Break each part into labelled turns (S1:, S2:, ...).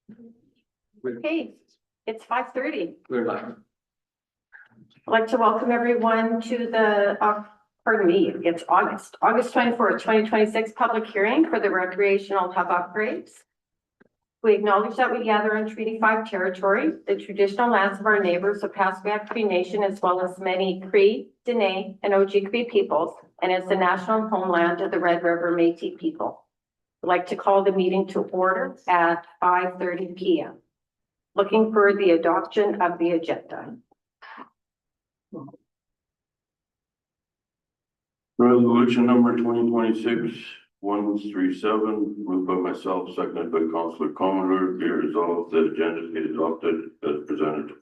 S1: Okay, it's 5:30.
S2: We're live.
S1: I'd like to welcome everyone to the, pardon me, it's August 24th, 2026 public hearing for the recreational hub upgrades. We acknowledge that we gather on Treaty 5 territory, the traditional lands of our neighbors, the Passamaquoddy Cree Nation, as well as many Cree, Dene, and Ojibwe peoples, and it's the national homeland of the Red River Métis people. I'd like to call the meeting to order at 5:30 p.m. Looking for the adoption of the agenda.
S2: Resolution number 2026-137, moved by myself, seconded by Councillor Commodore. Be resolved that agenda be adopted as presented.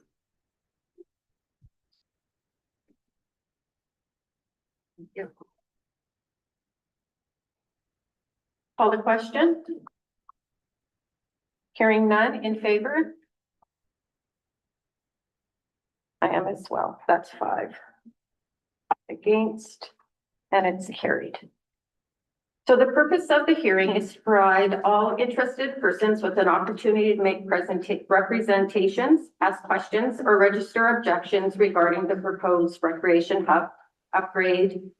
S1: Call the question. Hearing none in favor. I am as well. That's 5. Against, and it's carried. So the purpose of the hearing is to provide all interested persons with an opportunity to make representations, ask questions, or register objections regarding the proposed recreation hub upgrade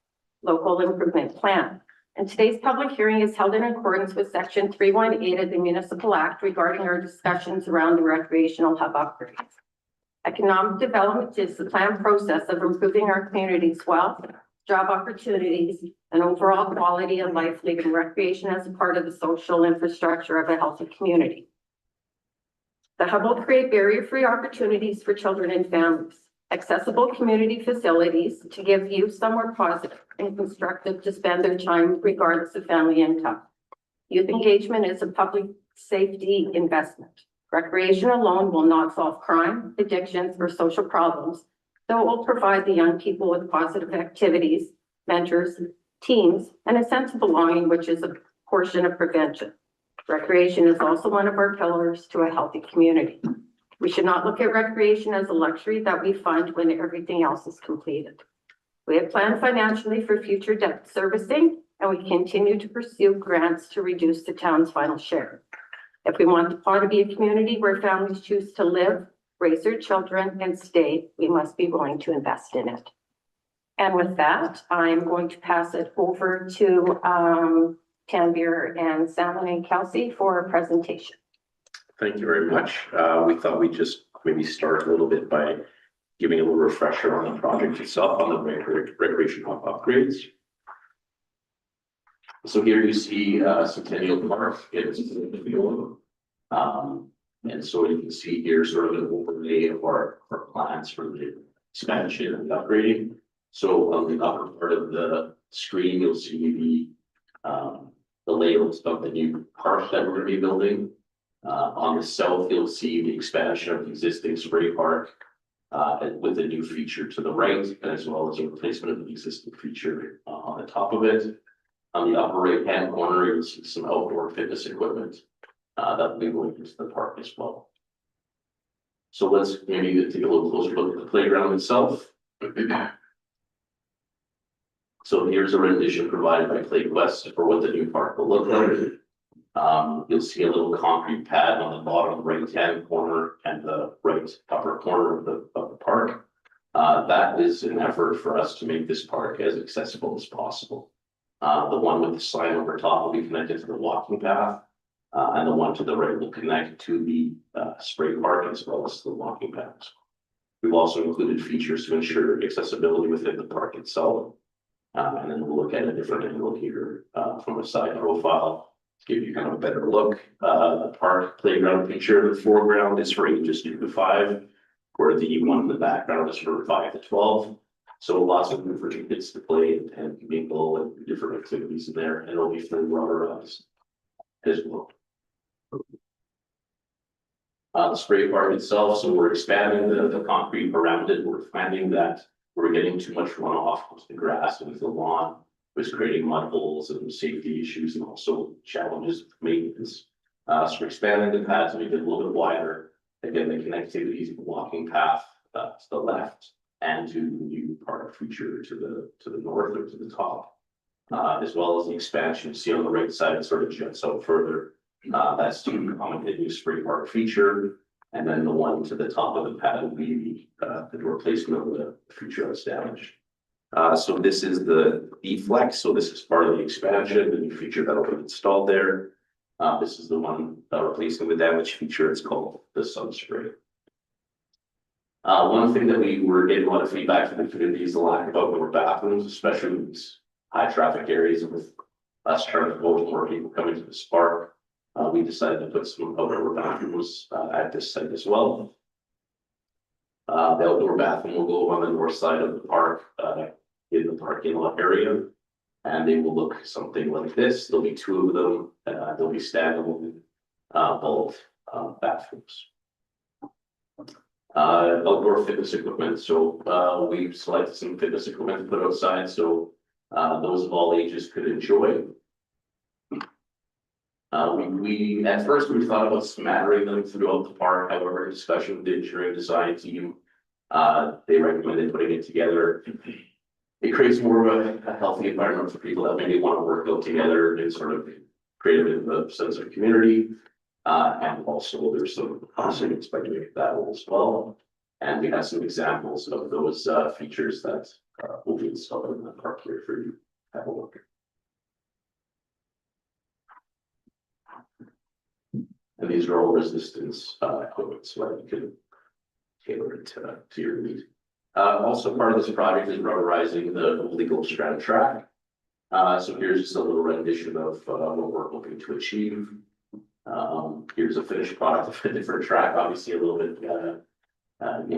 S1: local improvement plan. And today's public hearing is held in accordance with Section 318 of the Municipal Act regarding our discussions around the recreational hub upgrades. Economic development is the planned process of improving our community's wealth, job opportunities, and overall quality of life, leaving recreation as a part of the social infrastructure of a healthy community. The hub will create barrier-free opportunities for children and families, accessible community facilities to give youth somewhere positive and constructive to spend their time regardless of family income. Youth engagement is a public safety investment. Recreation alone will not solve crime, addictions, or social problems, though it will provide the young people with positive activities, mentors, teams, and a sense of belonging, which is a portion of prevention. Recreation is also one of our pillars to a healthy community. We should not look at recreation as a luxury that we fund when everything else is completed. We have planned financially for future debt servicing, and we continue to pursue grants to reduce the town's final share. If we want the Paw to be a community where families choose to live, raise their children, and stay, we must be willing to invest in it. And with that, I'm going to pass it over to Tanvir and Salmon and Kelsey for a presentation.
S3: Thank you very much. We thought we'd just maybe start a little bit by giving a little refresher on the project itself, on the recreation hub upgrades. So here you see Centennial Park. It's in the field. And so you can see here sort of an overlay of our plans for the expansion and upgrading. So on the upper part of the screen, you'll see the layouts of the new park that we're going to be building. On the south, you'll see the expansion of the existing spray park with a new feature to the right, as well as a replacement of the existing feature on the top of it. On the upper right-hand corner, you'll see some outdoor fitness equipment that will be going into the park as well. So let's maybe take a little closer look at the playground itself. So here's a rendition provided by PlayQuest for what the new park will look like. You'll see a little concrete pad on the bottom right-hand corner and the right upper corner of the park. That is an effort for us to make this park as accessible as possible. The one with the sign over top will be connected to the walking path, and the one to the right will connect to the spray park as well as the walking paths. We've also included features to ensure accessibility within the park itself. And then we'll look at a different angle here from a side profile to give you kind of a better look. The park playground picture in the foreground is for ages 2 to 5, where the one in the background is for 5 to 12. So lots of room for kids to play and mingle and different activities in there, and it'll be for rubberized as well. The spray park itself, so we're expanding the concrete around it. We're finding that we're getting too much runoff into the grass and the lawn, which is creating mud holes and safety issues and also challenges with maintenance. So we're expanding the pad to make it a little bit wider. Again, the connectivity to the walking path to the left and to the new park feature to the north or to the top, as well as the expansion you see on the right side, it sort of jets out further That's to accommodate the new spray park feature. And then the one to the top of the pad will be the replacement of the feature that's damaged. So this is the deflex, so this is part of the expansion, the new feature that'll be installed there. This is the one replacing the damaged feature, it's called the sun spray. One thing that we were getting a lot of feedback from the community is the lack of outdoor bathrooms, especially in these high traffic areas with less traffic, more people coming to this park. We decided to put some outdoor bathrooms at this site as well. The outdoor bathroom will go on the north side of the park, in the parking lot area. And they will look something like this. There'll be two of them. They'll be standalone, both bathrooms. Outdoor fitness equipment. So we've selected some fitness equipment to put outside, so those of all ages could enjoy. We at first we thought about smattering them throughout the park. However, discussion with the engineering design team, they recommended putting it together. It creates more of a healthy environment for people that maybe want to work out together and sort of create a bit of a sense of community. And also there's some savings by doing it that way as well. And we have some examples of those features that will be installed in the park here for you to have a look. And these are all resistance equipment, so that you can tailor it to your need. Also part of this project is rubberizing the legal strand track. So here's just a little rendition of what we're hoping to achieve. Here's a finished product of a different track, obviously a little bit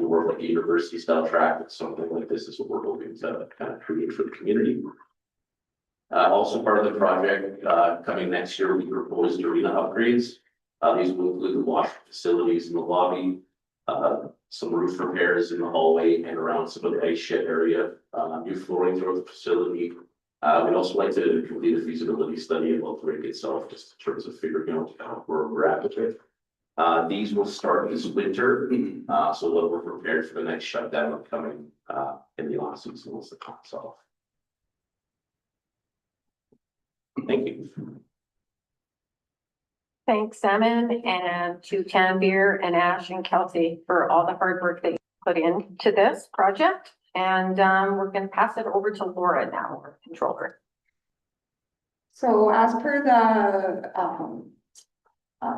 S3: more like a university style track, but something like this is what we're hoping to kind of create for the community. Also part of the project coming next year, we proposed arena upgrades. These will include the wash facilities in the lobby, some roof repairs in the hallway and around some of the ice shed area, new flooring throughout the facility. We'd also like to complete a feasibility study about the rink itself, just in terms of figuring out where we're at with it. These will start this winter, so that we're prepared for the next shutdown coming in the off season once the comes off. Thank you.
S1: Thanks, Salmon, and to Tanvir and Ash and Kelsey for all the hard work that you put into this project. And we're going to pass it over to Laura now, our controller.
S4: So as per the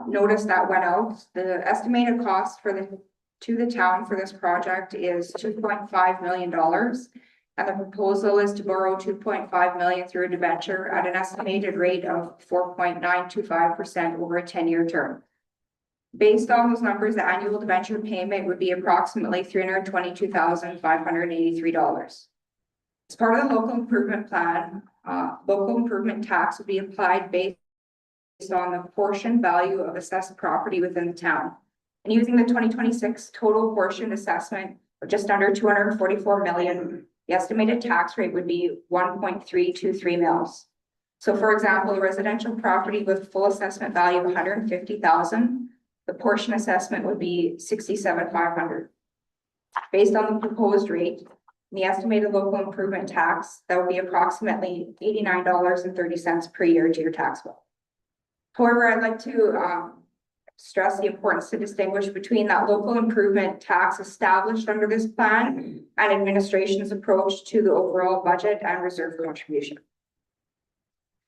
S4: notice that went out, the estimated cost to the town for this project is $2.5 million. And the proposal is to borrow $2.5 million through a debenture at an estimated rate of 4.925% over a 10-year term. Based on those numbers, the annual debenture payment would be approximately $322,583. As part of the local improvement plan, local improvement tax would be applied based on the portion value of assessed property within the town. And using the 2026 total portion assessment of just under $244 million, the estimated tax rate would be 1.323 mils. So for example, a residential property with full assessment value of $150,000, the portion assessment would be $67,500. Based on the proposed rate, the estimated local improvement tax, that would be approximately $89.30 per year to your tax bill. However, I'd like to stress the importance to distinguish between that local improvement tax established under this plan and administration's approach to the overall budget and reserve contribution.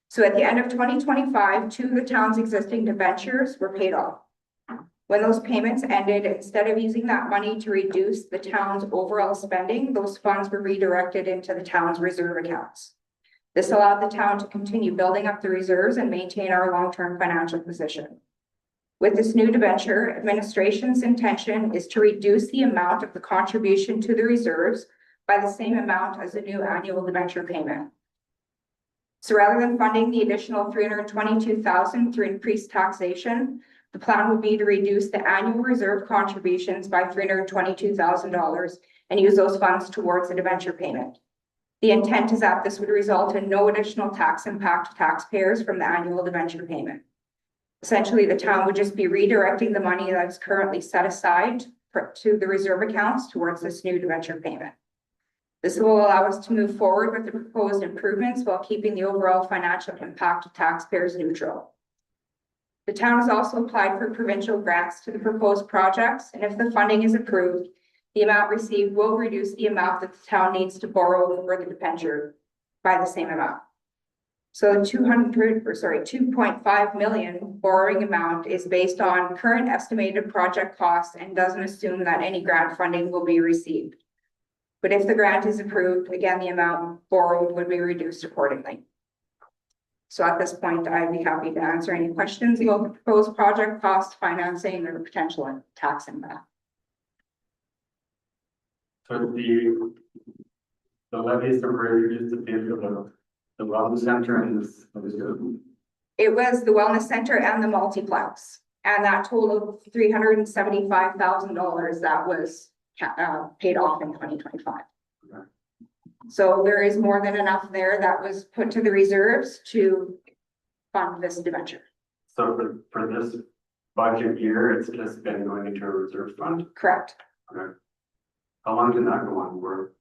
S4: So at the end of 2025, two of the town's existing debentures were paid off. When those payments ended, instead of using that money to reduce the town's overall spending, those funds were redirected into the town's reserve accounts. This allowed the town to continue building up the reserves and maintain our long-term financial position. With this new debenture, administration's intention is to reduce the amount of the contribution to the reserves by the same amount as the new annual debenture payment. So rather than funding the additional $322,000 through increased taxation, the plan would be to reduce the annual reserve contributions by $322,000 and use those funds towards the debenture payment. The intent is that this would result in no additional tax impact to taxpayers from the annual debenture payment. Essentially, the town would just be redirecting the money that's currently set aside to the reserve accounts towards this new debenture payment. This will allow us to move forward with the proposed improvements while keeping the overall financial impact of taxpayers neutral. The town has also applied for provincial grants to the proposed projects, and if the funding is approved, the amount received will reduce the amount that the town needs to borrow for the debenture by the same amount. So the 2.5 million borrowing amount is based on current estimated project costs and doesn't assume that any grant funding will be received. But if the grant is approved, again, the amount borrowed would be reduced accordingly. So at this point, I'd be happy to answer any questions about the proposed project cost, financing, or potential tax impact.
S5: So the levies are very used to pay for the wellness center and this.
S4: It was the wellness center and the multiplex, and that totaled $375,000 that was paid off in 2025.
S5: Okay.
S4: So there is more than enough there that was put to the reserves to fund this debenture.
S5: So for this budget year, it's just been going into a reserve fund.
S4: Correct,
S5: Okay. How long can that go on for?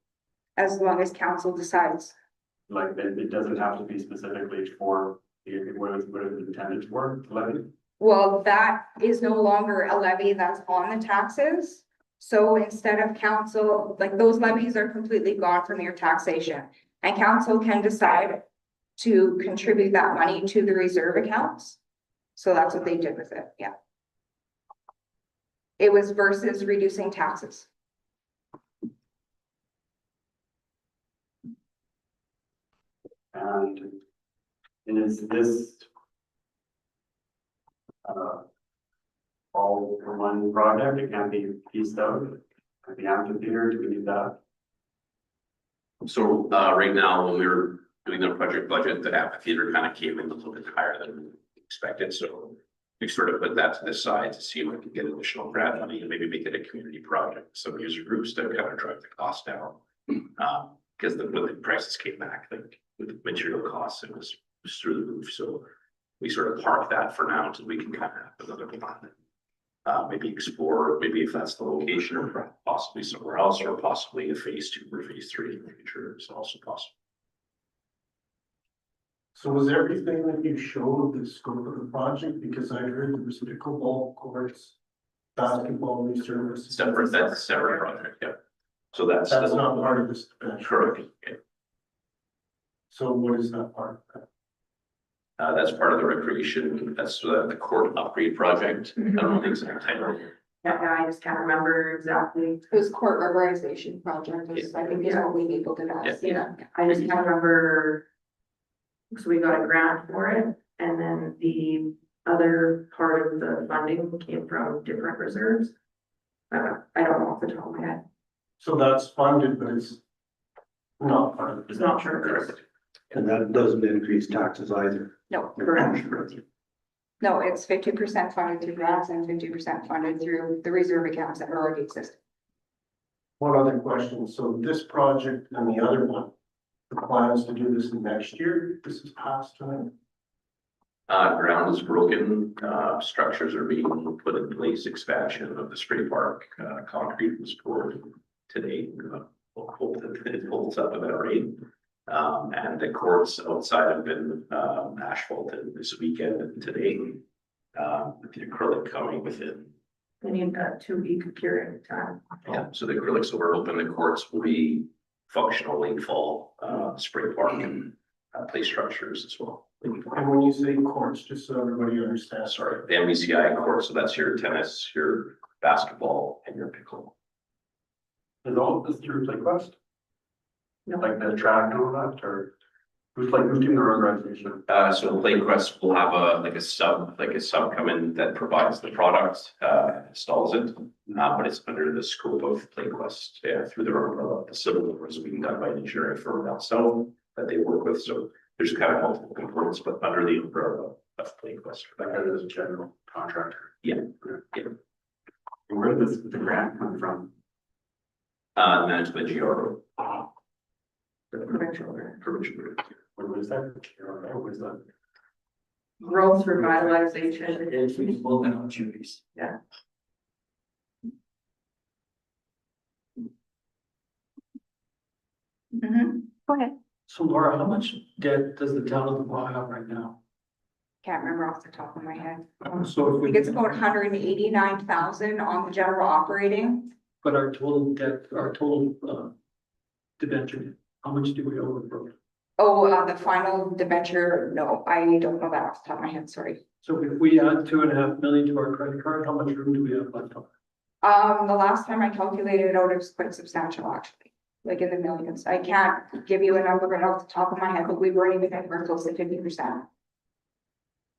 S4: as long as council decides.
S5: Like, it doesn't have to be specifically for what it was intended for, the levy?
S4: Well, that is no longer a levy that's on the taxes. So instead of council, like those levies are completely gone from your taxation. And council can decide to contribute that money to the reserve accounts. So that's what they did with it, yeah. It was versus reducing taxes.
S5: And is this all for one project? It can't be pieced out? Like the amphitheater, do we need that?
S3: So, right now, when we were doing the project budget, the amphitheater kind of came in a little bit higher than expected, so. We sort of put that to the side to see if we could get additional grant money and maybe make it a community project, some user groups to kind of drive the cost down. Because when the prices came back, like with the material costs, it was through the roof, so. We sort of park that for now until we can kind of have another plan. Maybe explore, maybe if that's the location or possibly somewhere else, or possibly a phase 2 or phase 3 in the future is also possible.
S6: So was everything that you showed the scope of the project? Because I heard there was pickleball courts, basketball reserves.
S3: Separate, that's a separate project, yeah. So that's.
S6: That's not part of this. Debenture.
S3: Correct, yeah.
S6: So what is that part of that?
S3: That's part of the recreation, that's the court upgrade project. I don't know the exact title.
S7: Yeah, I just can't remember exactly.
S4: It was court rubberization project, is, I think is what we need to do.
S7: Yeah, I just can't remember. So we got a grant for it, and then the other part of the funding came from different reserves. I don't know off the top of my head.
S6: So that's funded, but it's not part of it.
S7: It's not sure.
S3: Correct.
S8: And that doesn't increase taxes either.
S4: No,
S7: Correct.
S4: no, it's 50% funded through grants and 50% funded through the reserve accounts that already exist.
S6: One other question. So this project and the other one, the plan is to do this next year. This is past time.
S3: Ground is broken, structures are being put in place, expansion of the spray park, concrete was poured today. It holds up at that rate. And the courts outside have been asphalted this weekend and today. With the acrylic coming within.
S7: We need a 2-week curing time.
S3: Yeah, so the acrylics will open, the courts will be functional late fall, spray park and play structures as well.
S6: And when you say courts, just so everybody understands.
S3: Sorry, the MBCI court, so that's your tennis, your basketball and your pickle.
S5: Is all this through PlayQuest?
S7: No.
S5: Like the track and all that, or who's doing the organization?
S3: So PlayQuest will have a sub come in that provides the product, installs it. But it's under the scope of PlayQuest, through their umbrella. The civil work is being done by an engineering firm down south that they work with, so there's kind of multiple components, but under the umbrella of PlayQuest.
S5: Like as a general contractor.
S3: Yeah.
S5: And where does the grant come from?
S3: Management GRO.
S7: Provincial.
S5: What was that? What was that?
S7: Growth revitalization.
S8: and opportunities.
S7: Yeah.
S4: Go ahead.
S8: So Laura, how much debt does the town of Dubois have right now?
S4: Can't remember off the top of my head.
S8: So if
S4: I think it's about 189,000 on the general operating.
S8: But our total debt, our total, debenture, how much do we owe the road?
S4: Oh, the final debenture, no, I don't know that off the top of my head, sorry.
S8: So if we add 2.5 million to our credit card, how much room do we have left on?
S4: The last time I calculated it out, it was quite substantial, actually, like in the millions. I can't give you a number right off the top of my head, but we weren't even anywhere close to 50%.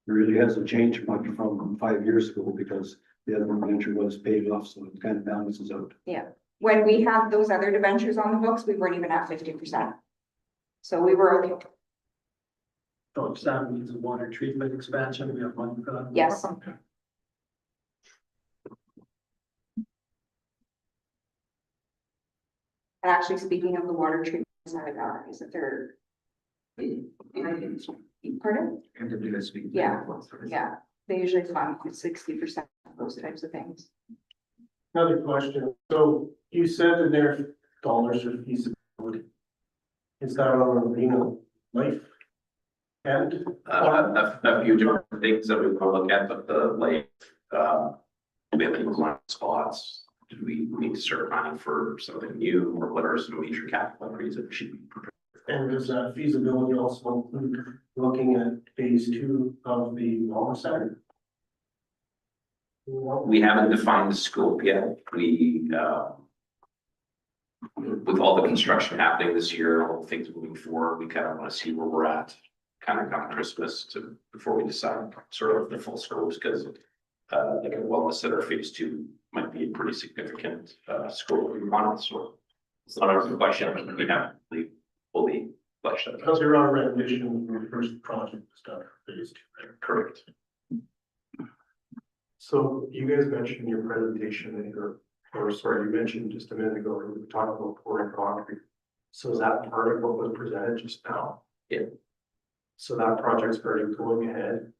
S9: It really hasn't changed much from 5 years ago because the other debenture was paid off, so it kind of balances out.
S4: When we had those other debentures on the books, we weren't even at 50%. So we were okay.
S8: So if that means a water treatment expansion, we have money for that?
S4: Yes.
S8: Okay.
S4: And actually, speaking of the water treatment side of that, is that there? Pardon? Yeah, yeah, they usually fund 60% of those types of things.
S6: Another question, so you said that there are dollars for feasibility. Is that on a Reno life? And
S3: A few different things that we want to look at, but the like, we have any blind spots. Do we need to start planning for something new, or what are some major capital increases that we should be prepared?
S6: and does that feasibility also include looking at phase 2 of the wellness center?
S3: We haven't defined the scope yet. With all the construction happening this year, all the things moving forward, we kind of want to see where we're at. Kind of come Christmas before we decide sort of the full scopes, because like a wellness center phase 2 might be a pretty significant scope we want, so it's not a question, but we haven't fully fleshed out.
S6: Because you're on rendition for the first project stuff, phase 2, right?
S3: Correct.
S10: So you guys mentioned in your presentation that you mentioned just a minute ago, we were talking about pouring concrete. So is that part of what was presented just now?
S3: Yeah.
S10: So that project's already going ahead.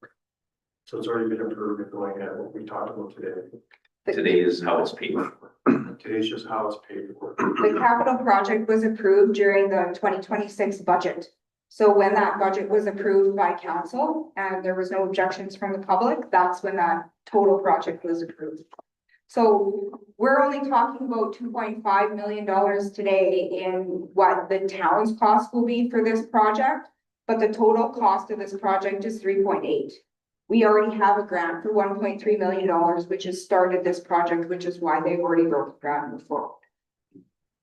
S10: So it's already been approved and going ahead, what we talked about today.
S3: Today is how it's paid for.
S10: Today's just how it's paid for.
S4: The capital project was approved during the 2026 budget. So when that budget was approved by council and there was no objections from the public, that's when that total project was approved. So we're only talking about $2.5 million today in what the town's cost will be for this project. But the total cost of this project is 3.8. We already have a grant for $1.3 million, which has started this project, which is why they've already broke ground before.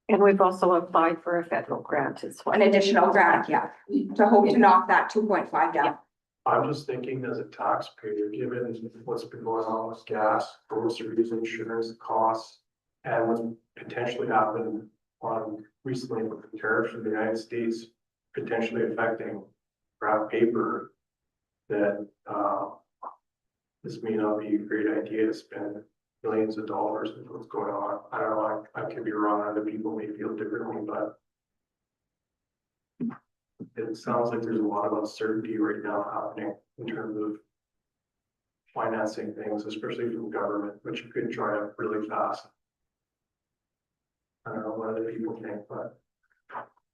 S1: And we've also applied for a federal grant as well.
S4: An additional grant, yeah, to hope to knock that 2.5 down.
S10: I'm just thinking as a taxpayer, given what's been going on with gas, groceries, insurance costs, and what's potentially happened recently with the tariffs in the United States, potentially affecting craft paper, that this may not be a great idea to spend millions of dollars with what's going on. I don't know, I could be wrong, other people may feel differently, but it sounds like there's a lot of uncertainty right now happening in terms of financing things, especially from government, which you could try up really fast. I don't know what other people think, but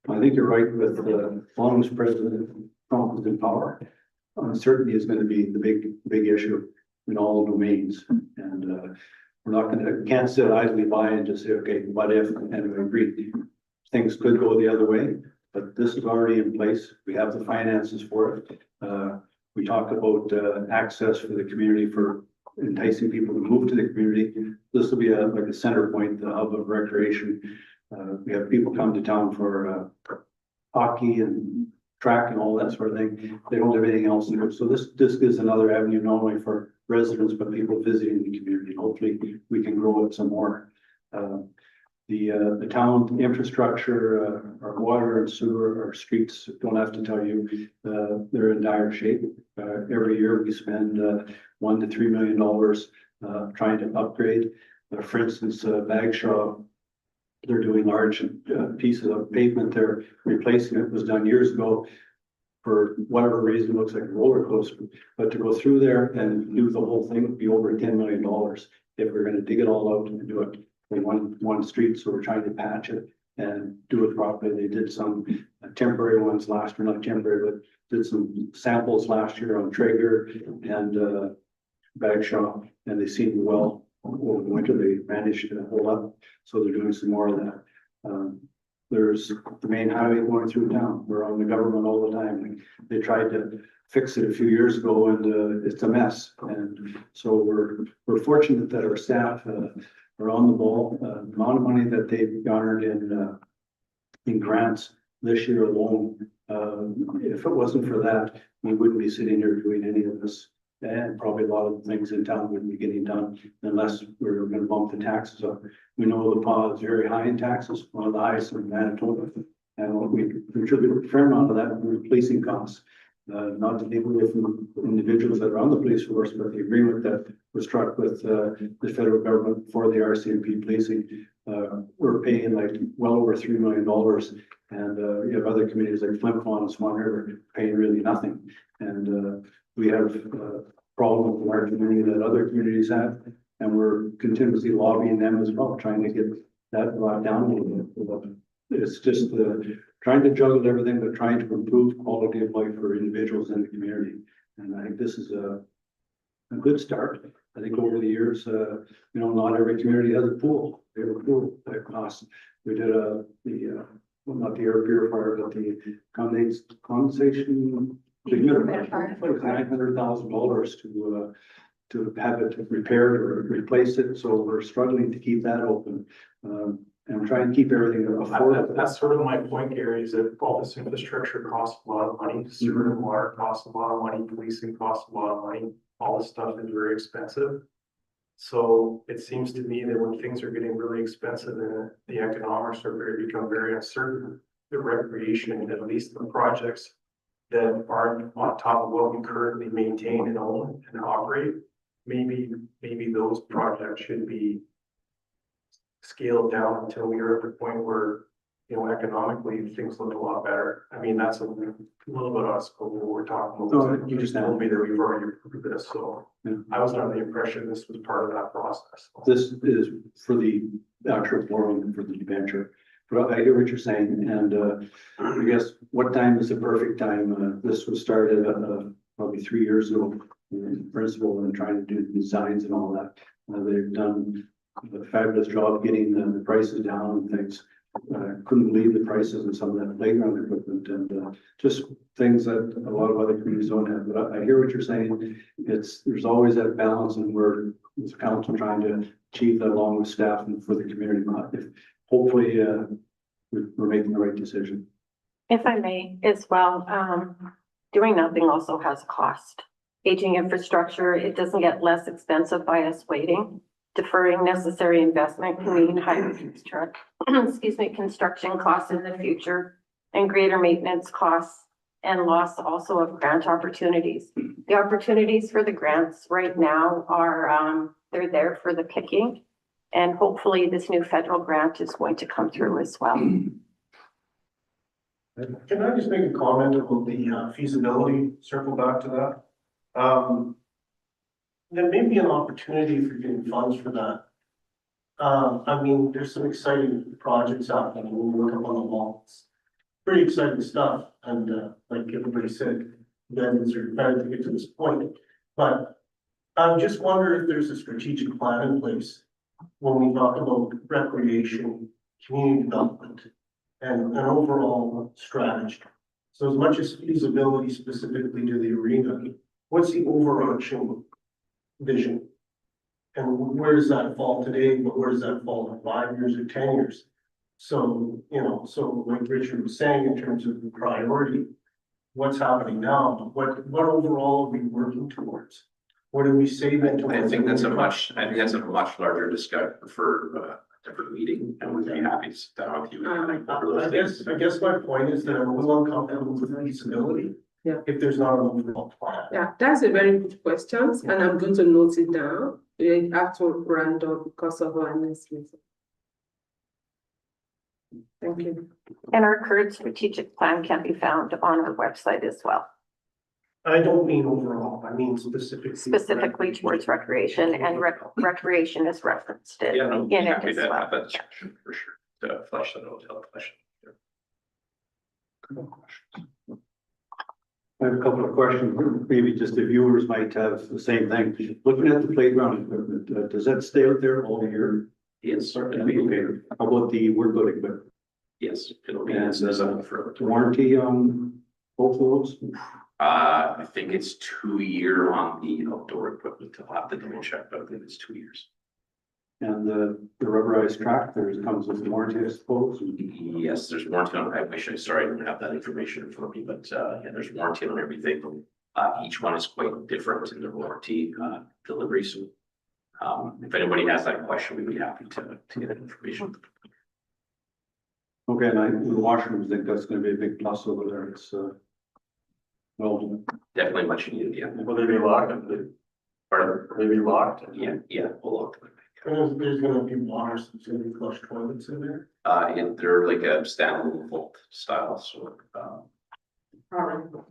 S9: I think you're right with the long as President Trump is in power. Uncertainty is going to be the big issue in all domains. And can't sit idly by and just say, okay, what if, and we agree things could go the other way, but this is already in place. We have the finances for it. We talked about access for the community, for enticing people to move to the community. This will be like a center point, the hub of recreation. We have people come to town for hockey and track and all that sort of thing. They don't have anything else to do. So this gives another avenue, not only for residents, but people visiting the community. Hopefully we can grow it some more. The town infrastructure, our water and sewer, our streets, don't have to tell you, they're in dire shape. Every year we spend $1 to $3 million trying to upgrade. For instance, Bagshaw, they're doing large pieces of pavement. They're replacing it. Was done years ago. For whatever reason, it looks like a roller coaster. But to go through there and do the whole thing would be over $10 million if we're going to dig it all out and do it in one street. So we're trying to patch it and do it properly. They did some temporary ones last year, not temporary, but did some samples last year on Traeger and Bagshaw, and they seemed well. Over the winter, they managed to hold up, so they're doing some more of that. There's the main highway going through town. We're on the government all the time. They tried to fix it a few years ago and it's a mess. And so we're fortunate that our staff are on the ball. The amount of money that they've garnered in grants this year alone, if it wasn't for that, we wouldn't be sitting here doing any of this. And probably a lot of things in town wouldn't be getting done unless we were gonna bump the taxes up. We know the PAW is very high in taxes, one of the highest in Manitoba. And we contribute a fair amount of that to policing costs. Not to take away from individuals that are on the police force, but the agreement that was struck with the federal government for the RCMP policing. We're paying like well over $3 million. And you have other communities like Flin Flon and Swan River paying really nothing. And we have a problem with our community that other communities have, and we're continuously lobbying them as well, trying to get that brought down a little bit. It's just trying to juggle everything, but trying to improve quality of life for individuals in the community. And I think this is a good start. I think over the years, not every community has a pool. They have a pool that costs. We did well, not the air purifier, but the condensation. It was $900,000 to have it repaired or replace it, so we're struggling to keep that open. And try and keep everything affordable.
S10: That's sort of my point, Gary, is that all this infrastructure costs a lot of money, sewer and water costs a lot of money, policing costs a lot of money, all this stuff is very expensive. So it seems to me that when things are getting really expensive and the economics become very uncertain, the recreation, at least the projects that aren't on top of what we currently maintain and own and operate, maybe those projects should be scaled down until we are at the point where, economically things look a lot better. I mean, that's a little bit us, but we're talking about.
S9: No, you just
S10: told me that we've already approved this, so
S9: Yeah.
S10: I was under the impression this was part of that process.
S9: This is for the actual borrowing for the debenture. But I hear what you're saying, and I guess what time is the perfect time? This was started probably 3 years ago in principle and trying to do designs and all that. They've done a fabulous job getting the prices down and things. Couldn't believe the prices of some of that playground equipment and just things that a lot of other communities don't have. But I hear what you're saying. There's always that balance, and we're as a council trying to achieve that along with staff and for the community. Hopefully, we're making the right decision.
S1: If I may as well, doing nothing also has a cost. Aging infrastructure, it doesn't get less expensive by us waiting. Deferring necessary investment can mean higher construction costs in the future and greater maintenance costs and loss also of grant opportunities. The opportunities for the grants right now are, they're there for the picking. And hopefully this new federal grant is going to come through as well.
S6: Can I just make a comment about the feasibility, circle back to that? There may be an opportunity for getting funds for that. I mean, there's some exciting projects out there when we look up on the wall. It's pretty exciting stuff, and like everybody said, veterans are trying to get to this point. But I just wonder if there's a strategic plan in place when we talk about recreation, community development, and an overall strategy. So as much as feasibility specifically to the arena, what's the overarching vision? And where does that fall today, but where does that fall in 5 years or 10 years? So, so like Richard was saying, in terms of the priority, what's happening now, what overall are we working towards? What are we saving towards?
S3: I think that's a much larger discussion for a different meeting, and we'd be happy to sit down with you.
S6: I guess my point is that I'm a little uncomfortable with feasibility.
S11: Yeah.
S6: If there's not an overall plan.
S11: Yeah, that's a very good question, and I'm going to note it down. We have to round up because of our next meeting. Thank you.
S1: And our current strategic plan can be found on our website as well,
S6: I don't mean overall, I mean
S1: specifically towards recreation, and recreation is referenced in
S3: Yeah,
S1: it
S3: happy
S1: as
S3: to
S1: well.
S3: have that discussion for sure. to flesh that out, help flesh it.
S9: I have a couple of questions, maybe just the viewers might have the same thing. Looking at the playground equipment, does that stay out there all year?
S3: Yes,
S9: Okay,
S3: certainly.
S9: how about the workboat equipment?
S3: Yes, it'll be
S9: And,
S3: in for.
S9: Warranty on both of those?
S3: I think it's 2 year on the outdoor equipment. I'll have to double check, but I think it's 2 years.
S9: And the rubberized track, comes with warranty, I suppose?
S3: Yes, there's warranty on, I wish sorry, I don't have that information in front of me, but, yeah, there's warranty on everything. Each one is quite different in their warranty, delivery, so. If anybody has that question, we'd be happy to get that information.
S9: Okay, and the washrooms, I think that's gonna be a big plus over there, it's, well,
S3: Definitely much needed, yeah.
S10: Will they be locked?
S3: Pardon?
S10: Will they be locked?
S3: Yeah, we'll look.
S6: There's gonna be water, so it's gonna be flush toilets in there.
S3: And they're like a standalone vault style, so,
S7: Probably.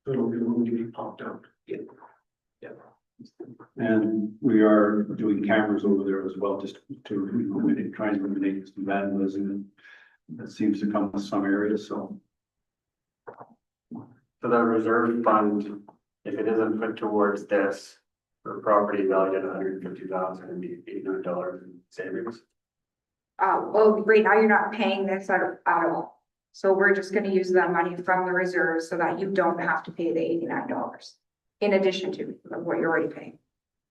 S6: It'll be room to be pumped out.
S3: yeah.
S9: and we are doing cameras over there as well, just to eliminate, try and eliminate some vandalism. And that seems to come with some areas, so.
S5: So that reserve fund, if it isn't put towards this, for property valued at $150,000, it'd be $800 in savings.
S4: Well, right now you're not paying this at all. So we're just gonna use that money from the reserves so that you don't have to pay the $89 in addition to what you're already paying.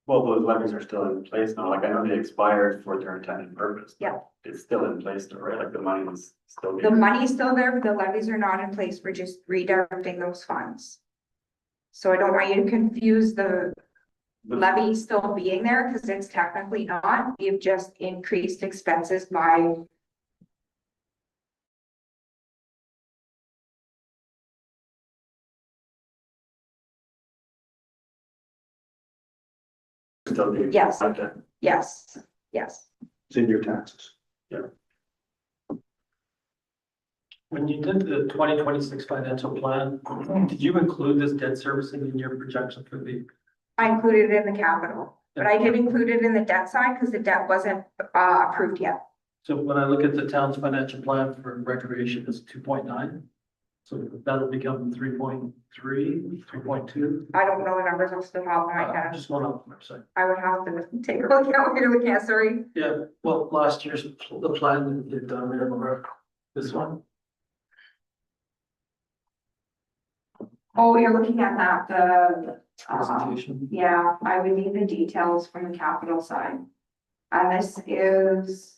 S5: Well, those levies are still in place now, like I know they expired for their intended purpose.
S4: Yeah.
S5: It's still in place though, right? Like the money is still.
S4: The money is still there, but the levies are not in place. We're just redirecting those funds. So I don't want you to confuse the levy still being there because it's technically not. You've just increased expenses by
S5: Still being.
S4: Yes.
S5: Okay.
S4: yes, yes.
S9: It's in your taxes.
S8: When you did the 2026 financial plan, did you include this debt servicing in your projection for the?
S4: I included it in the capital, but I did include it in the debt side because the debt wasn't approved yet.
S8: So when I look at the town's financial plan for recreation, it's 2.9. So that'll become 3.3, 3.2.
S4: I don't know the numbers off the top of my head.
S8: Just one off the website.
S4: I would have to take a look at what you're looking at, sorry.
S8: Yeah, well, last year's, the plan that you've done, remember this one?
S4: Oh, you're looking at that, the,
S8: Presentation.
S4: yeah, I would need the details from the capital side. And this is.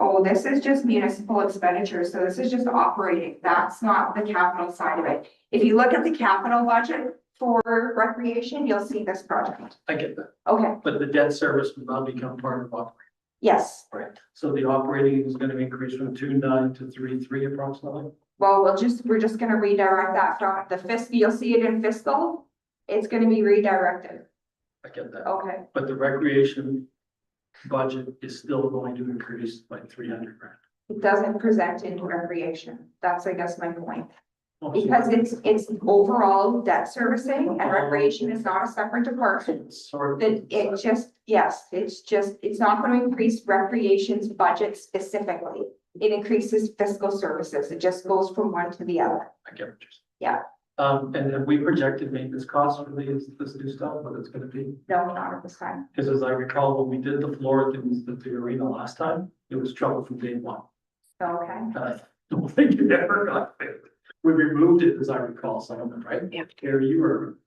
S4: Oh, this is just municipal expenditures, so this is just operating, that's not the capital side of it. If you look at the capital budget for recreation, you'll see this project.
S8: I get that,
S4: Okay,
S8: but the debt service will now become part of operating.
S4: yes,
S8: Right. So the operating is gonna increase from 2.9 to 3.3 approximately.
S4: well, we're just gonna redirect that from the fiscal, you'll see it in fiscal. It's gonna be redirected,
S8: I get that,
S4: okay,
S8: but the recreation budget is still going to increase by 300 grand.
S4: it doesn't present into recreation, that's, I guess, my point.
S8: Oh, so
S4: Because it's overall debt servicing and recreation is not a separate department.
S8: it's sort of.
S4: That it just, yes, it's not gonna increase recreation's budget specifically. It increases fiscal services. It just goes from one to the other.
S8: I get what you're saying.
S4: Yeah.
S8: And have we projected maintenance costs for this new stuff, what it's gonna be?
S4: No, not at this time.
S8: Because as I recall, when we did the floor at the arena last time, it was trouble from day one.
S4: Okay.
S8: And I don't think it ever got fixed. We removed it, as I recall, some of it, right?
S1: Yeah.
S8: Gary, you were,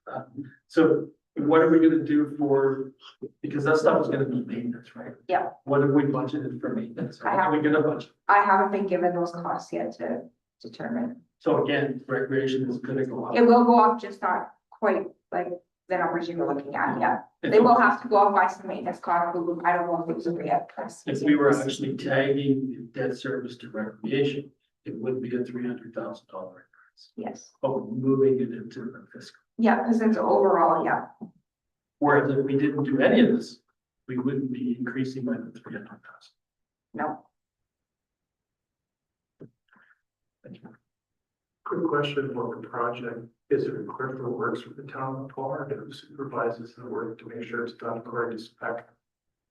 S8: so what are we gonna do for, because that stuff is gonna be maintenance, right?
S4: Yeah.
S8: What have we budgeted for maintenance? Or
S4: I
S8: what are we gonna budget?
S4: I haven't been given those costs yet to determine.
S8: So again, recreation is gonna go up.
S4: It will go up, just not quite like the numbers you were looking at, yeah. They will have to go up by some maintenance costs. I don't know if it's a yet.
S8: If we were actually tagging debt service to recreation, it would be a $300,000 increase.
S4: Yes,
S8: But we're moving it into the fiscal.
S4: yeah, because it's overall, yeah.
S8: Whereas if we didn't do any of this, we wouldn't be increasing by the 300,000.
S4: No,
S8: Thank you.
S10: Quick question about the project. Is there a clerk that works for the town of Port who supervises the work to make sure it's done according to spec?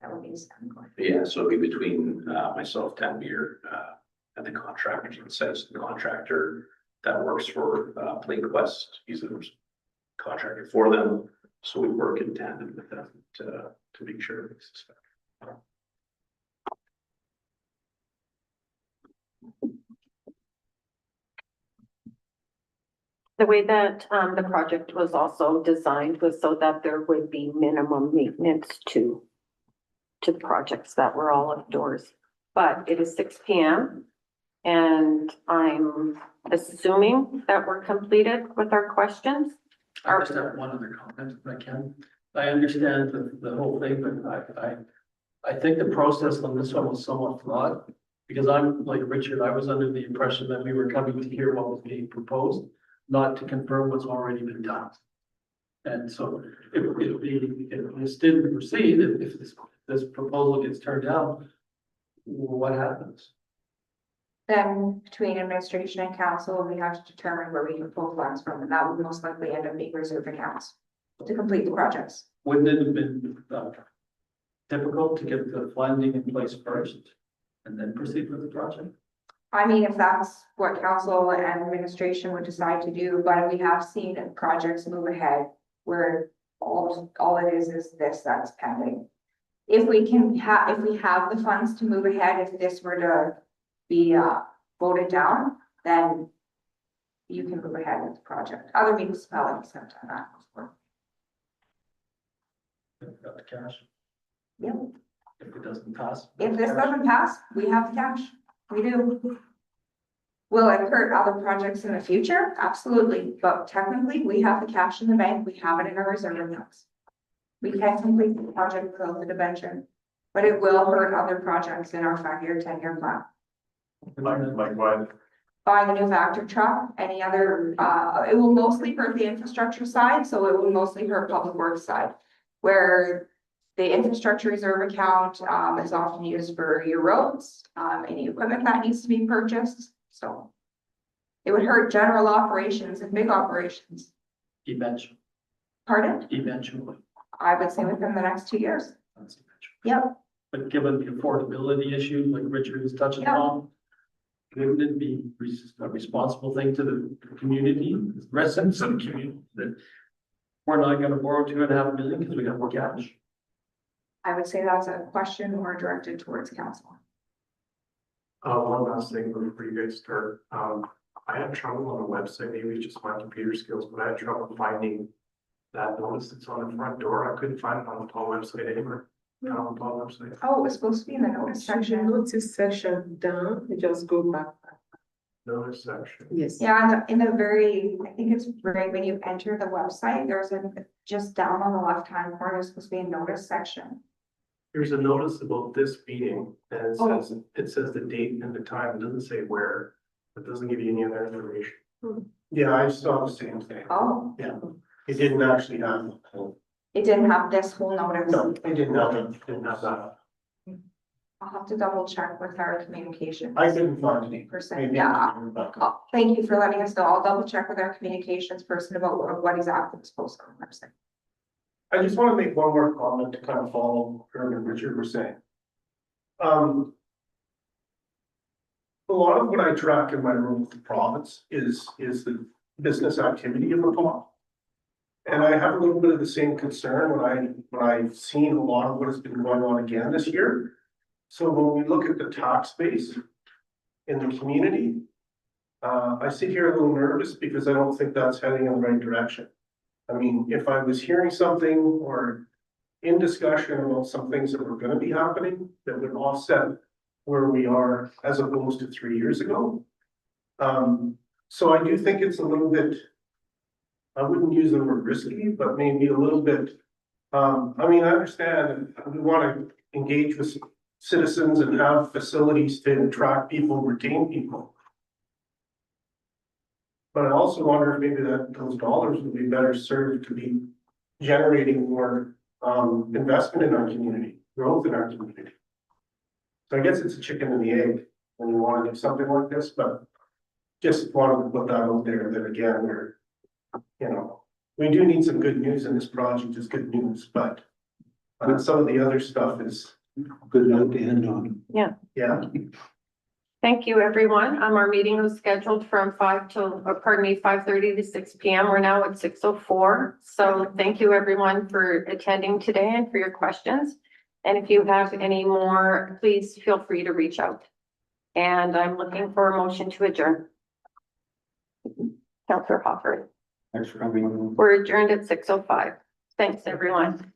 S7: That would be Suncor.
S3: Yeah, so it'd be between myself, Tanvir, and the contractor, it says the contractor that works for Plain West, he's a contractor for them. So we work in tandem with them to make sure this is.
S1: The way that the project was also designed was so that there would be minimum maintenance to the projects that were all outdoors. But it is 6 p.m. and I'm assuming that we're completed with our questions.
S8: I just have one other comment if I can. I understand the whole thing, but I think the process on this one was somewhat flawed. Because I'm like Richard, I was under the impression that we were coming to hear what was being proposed, not to confirm what's already been done. And so if this didn't proceed, if this proposal gets turned down, what happens?
S4: Then between administration and council, we have to determine where we can pull funds from, and that would most likely end up being reserve accounts to complete the projects.
S8: Wouldn't it have been difficult to get the funding in place first and then proceed with the project?
S4: I mean, if that's what council and administration would decide to do, but we have seen projects move ahead where all it is this that's pending. If we have the funds to move ahead, if this were to be voted down, then you can move ahead with the project. Other municipalities have done that before.
S8: Got the cash?
S4: Yep.
S8: If it doesn't pass?
S4: If this doesn't pass, we have the cash. We do. Will it hurt other projects in the future? Absolutely. But technically, we have the cash in the bank. We have it in our reserve accounts. We can complete the project without the debenture, but it will hurt other projects in our 5-year, 10-year plan.
S5: Like what?
S4: Buying a new Vector truck, any other, it will mostly hurt the infrastructure side, so it will mostly hurt public works side. Where the infrastructure reserve account, is often used for your roads, any equipment that needs to be purchased, so. It would hurt general operations and big operations.
S8: Eventually,
S4: Pardon?
S8: eventually.
S4: I would say within the next 2 years.
S8: That's eventually.
S4: Yep,
S8: But given the affordability issue, like Richard was touching
S4: Yeah.
S8: on, wouldn't it be a responsible thing to the community, the residents of the community, that we're not gonna borrow $2.5 million because we got more cash?
S4: I would say that's a question more directed towards council.
S10: One last thing before you guys start, I had trouble on the website, maybe it's just my computer skills, but I had trouble finding that notice that's on the front door. I couldn't find it on the Paul website anywhere. Town Paul website.
S4: Oh, it was supposed to be in the notice section.
S11: Notice section down, you just go back.
S10: Notice section.
S11: Yes.
S4: Yeah, in the very, I think it's right when you enter the website, there's just down on the left-hand corner, there's supposed to be a notice section.
S10: There's a notice about this meeting and
S4: Oh.
S10: it says the date and the time. It doesn't say where. It doesn't give you any other information.
S6: Yeah, I saw the same thing.
S4: Oh,
S6: It didn't actually have.
S4: it didn't have this whole notice.
S6: No, it didn't have it.
S10: Didn't have that.
S4: I'll have to double check with our communications.
S6: I didn't find any.
S4: Person,
S6: Maybe
S4: yeah.
S6: it's back up.
S4: Oh, thank you for letting us know. I'll double check with our communications person about what exactly was posted on the website.
S6: I just want to make one more comment to kind of follow what Herb and Richard were saying. A lot of what I track in my role with the province is the business activity of the co-op. And I have a little bit of the same concern when I've seen a lot of what has been going on again this year. So when we look at the tax base in the community, I sit here a little nervous because I don't think that's heading in the right direction. I mean, if I was hearing something or in discussion about some things that were gonna be happening that would offset where we are as opposed to 3 years ago. So I do think it's a little bit, I wouldn't use the word risky, but maybe a little bit. I mean, I understand we wanna engage with citizens and have facilities to attract people, retain people. But I also wonder if maybe those dollars would be better served to be generating more investment in our community, growth in our community. So I guess it's a chicken and the egg when you want to do something like this, but just wanted to put that out there that again, we're, you know, we do need some good news in this project, is good news, but But some of the other stuff is,
S9: Good note to end on.
S6: yeah,
S1: Thank you, everyone. Our meeting was scheduled from 5:30 to 6 p.m. We're now at 6:04. So thank you, everyone, for attending today and for your questions. And if you have any more, please feel free to reach out. And I'm looking for a motion to adjourn. Councillor Hopper,
S9: Thanks for coming.
S1: we're adjourned at 6:05. Thanks, everyone.